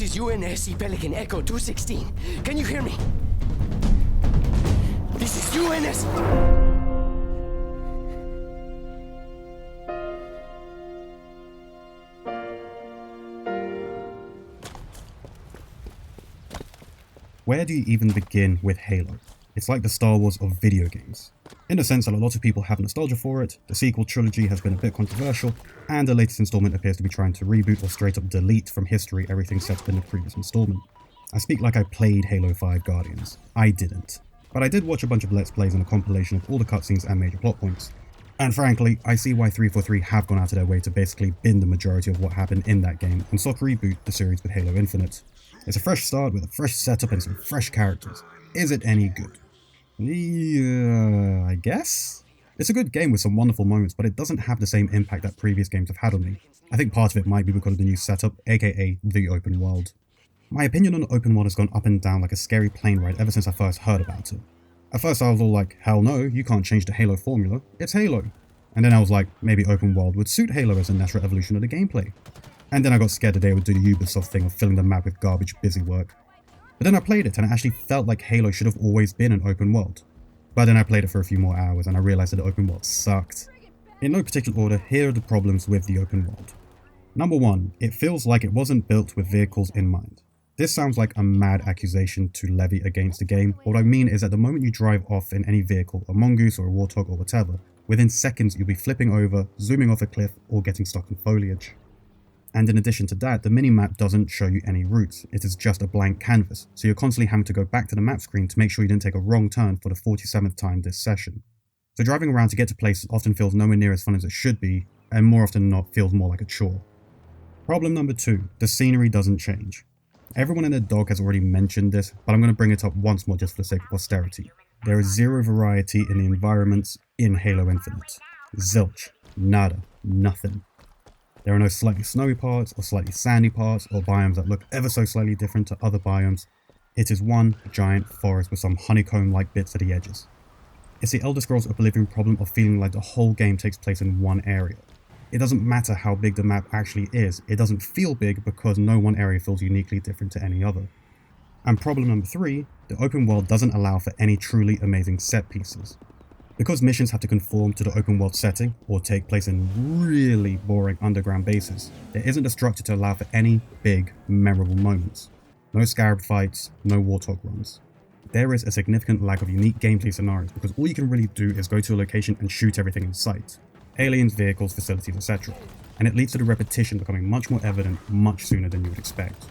This is UNSC Pelican Echo 216. Can you hear me? This is UNS... Where do you even begin with Halo? It's like the Star Wars of video games. In the sense that a lot of people have nostalgia for it, the sequel trilogy has been a bit controversial, and the latest installment appears to be trying to reboot or straight up delete from history everything set in the previous installment. I speak like I played Halo 5 Guardians. I didn't. But I did watch a bunch of Let's Plays and a compilation of all the cutscenes and major plot points. And frankly, I see why 343 have gone out of their way to basically bin the majority of what happened in that game and sought to reboot the series with Halo Infinite. It's a fresh start with a fresh setup and some fresh characters. Is it any good? Yeah, I guess? It's a good game with some wonderful moments, but it doesn't have the same impact that previous games have had on me. I think part of it might be because of the new setup, aka the open world. My opinion on the open world has gone up and down like a scary plane ride ever since I first heard about it. At first I was all like, hell no, you can't change the Halo formula, it's Halo. And then I was like, maybe open world would suit Halo as a natural evolution of the gameplay. And then I got scared that they would do the Ubisoft thing of filling the map with garbage busy work. But then I played it and it actually felt like Halo should have always been an open world. But then I played it for a few more hours and I realized that the open world sucked. In no particular order, here are the problems with the open world. Number 1, it feels like it wasn't built with vehicles in mind. This sounds like a mad accusation to levy against the game. What I mean is that the moment you drive off in any vehicle, a mongoose or a warthog or whatever, within seconds you'll be flipping over, zooming off a cliff, or getting stuck in foliage. And in addition to that, the minimap doesn't show you any routes, it is just a blank canvas, so you're constantly having to go back to the map screen to make sure you didn't take a wrong turn for the 47th time this session. So driving around to get to places often feels nowhere near as fun as it should be, and more often than not feels more like a chore. Problem number 2, the scenery doesn't change. Everyone and their dog has already mentioned this, but I'm going to bring it up once more just for the sake of posterity. There is zero variety in the environments in Halo Infinite. Zilch. Nada. Nothing. There are no slightly snowy parts, or slightly sandy parts, or biomes that look ever so slightly different to other biomes. It is one giant forest with some honeycomb-like bits at the edges. It's the Elder Scrolls Oblivion problem of feeling like the whole game takes place in one area. It doesn't matter how big the map actually is, it doesn't feel big because no one area feels uniquely different to any other. And problem number 3, the open world doesn't allow for any truly amazing set pieces. Because missions have to conform to the open world setting, or take place in really boring underground bases, there isn't a structure to allow for any big, memorable moments. No Scarab fights, no Warthog runs. There is a significant lack of unique gameplay scenarios because all you can really do is go to a location and shoot everything in sight. Aliens, vehicles, facilities, etc. And it leads to the repetition becoming much more evident much sooner than you would expect.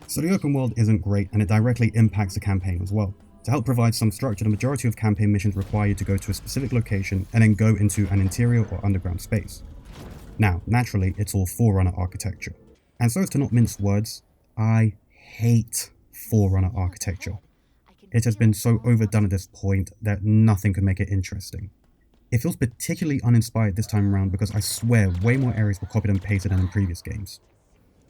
So the open world isn't great and it directly impacts the campaign as well. To help provide some structure, the majority of campaign missions require you to go to a specific location and then go into an interior or underground space. Now, naturally, it's all Forerunner architecture. And so as to not mince words, I hate Forerunner architecture. It has been so overdone at this point that nothing could make it interesting. It feels particularly uninspired this time around because I swear way more areas were copied and pasted than in previous games.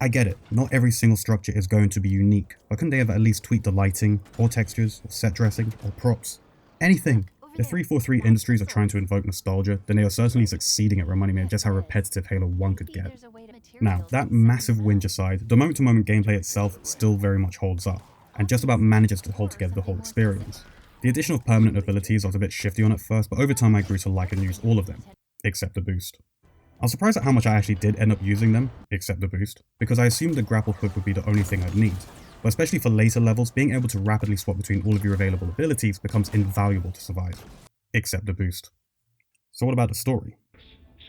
I get it, not every single structure is going to be unique, but couldn't they have at least tweaked the lighting, or textures, or set dressing, or props? Anything! If 343 Industries are trying to invoke nostalgia, then they are certainly succeeding at reminding me of just how repetitive Halo 1 could get. Now, that massive whinge aside, the moment-to-moment gameplay itself still very much holds up, and just about manages to hold together the whole experience. The addition of permanent abilities I was a bit shifty on at first, but over time I grew to like and use all of them, except the boost. I was surprised at how much I actually did end up using them, except the boost, because I assumed the grapple hook would be the only thing I'd need. But especially for later levels, being able to rapidly swap between all of your available abilities becomes invaluable to survive, except the boost. So what about the story?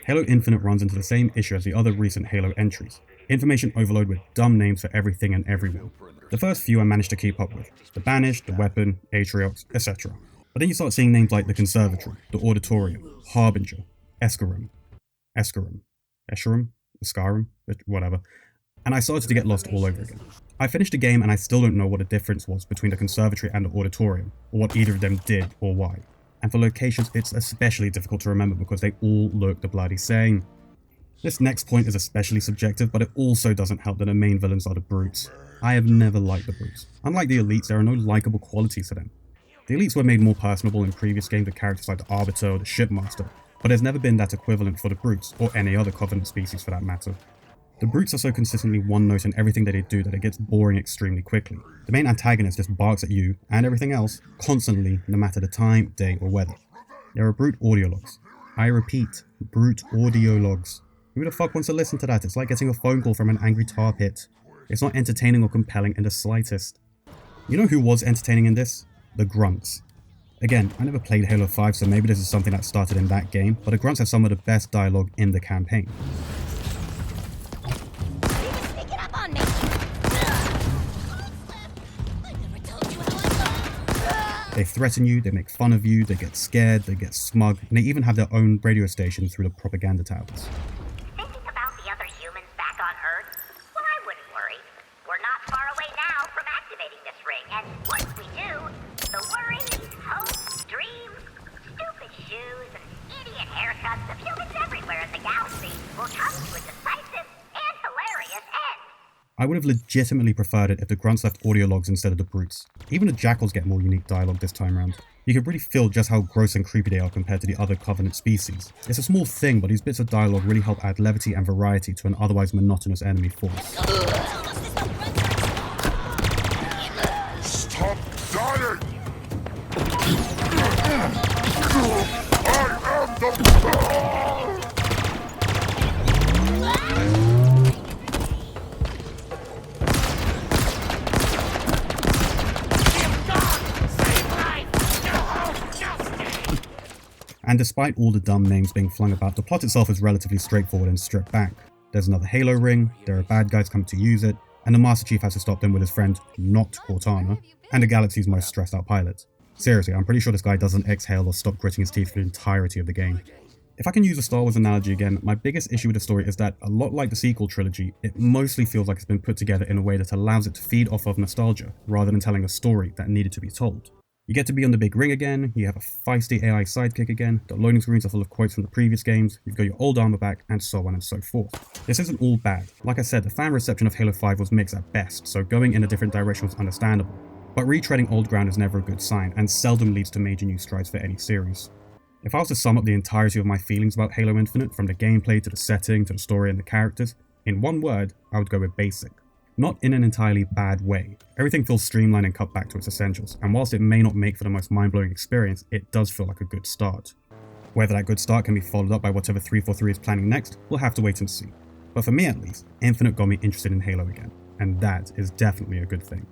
Halo Infinite runs into the same issue as the other recent Halo entries, information overload with dumb names for everything and everyone. The first few I managed to keep up with, the Banished, the Weapon, Atriox, etc. But then you start seeing names like the Conservatory, the Auditorium, Harbinger, Escharum, whatever, and I started to get lost all over again. I finished the game and I still don't know what the difference was between the Conservatory and the Auditorium, or what either of them did or why. And for locations it's especially difficult to remember because they all look the bloody same. This next point is especially subjective, but it also doesn't help that the main villains are the Brutes. I have never liked the Brutes. Unlike the Elites, there are no likable qualities to them. The Elites were made more personable in previous games with characters like the Arbiter or the Shipmaster, but there's never been that equivalent for the brutes, or any other Covenant species for that matter. The brutes are so consistently one note in everything that they do that it gets boring extremely quickly. The main antagonist just barks at you, and everything else, constantly, no matter the time, day, or weather. There are brute audio logs. I repeat, brute audio logs. Who the fuck wants to listen to that? It's like getting a phone call from an angry tar pit. It's not entertaining or compelling in the slightest. You know who was entertaining in this? The grunts. Again, I never played Halo 5, so maybe this is something that started in that game, but the grunts have some of the best dialogue in the campaign. They threaten you, they make fun of you, they get scared, they get smug, and they even have their own radio station through the propaganda towers. Thinking about the other humans back on Earth? Well, I wouldn't worry. We're not far away now from activating this ring, and once we do, the worries, hopes, dreams, stupid shoes, and idiot haircuts of humans everywhere in the galaxy will come to a decisive and hilarious end. I would have legitimately preferred it if the grunts left audio logs instead of the brutes. Even the jackals get more unique dialogue this time around. You can really feel just how gross and creepy they are compared to the other Covenant species. It's a small thing, but these bits of dialogue really help add levity and variety to an otherwise monotonous enemy force. Stop dying! I am the... And despite all the dumb names being flung about, the plot itself is relatively straightforward and stripped back. There's another Halo ring, there are bad guys coming to use it, and the Master Chief has to stop them with his friend, not Cortana, and the galaxy's most stressed out pilot. Seriously, I'm pretty sure this guy doesn't exhale or stop gritting his teeth for the entirety of the game. If I can use a Star Wars analogy again, my biggest issue with the story is that, a lot like the sequel trilogy, it mostly feels like it's been put together in a way that allows it to feed off of nostalgia, rather than telling a story that needed to be told. You get to be on the big ring again, you have a feisty AI sidekick again, the loading screens are full of quotes from the previous games, you've got your old armor back, and so on and so forth. This isn't all bad. Like I said, the fan reception of Halo 5 was mixed at best, so going in a different direction was understandable. But retreading old ground is never a good sign, and seldom leads to major new strides for any series. If I was to sum up the entirety of my feelings about Halo Infinite, from the gameplay to the setting to the story and the characters, in one word, I would go with basic. Not in an entirely bad way. Everything feels streamlined and cut back to its essentials, and whilst it may not make for the most mind-blowing experience, it does feel like a good start. Whether that good start can be followed up by whatever 343 is planning next, we'll have to wait and see. But for me at least, Infinite got me interested in Halo again, and that is definitely a good thing.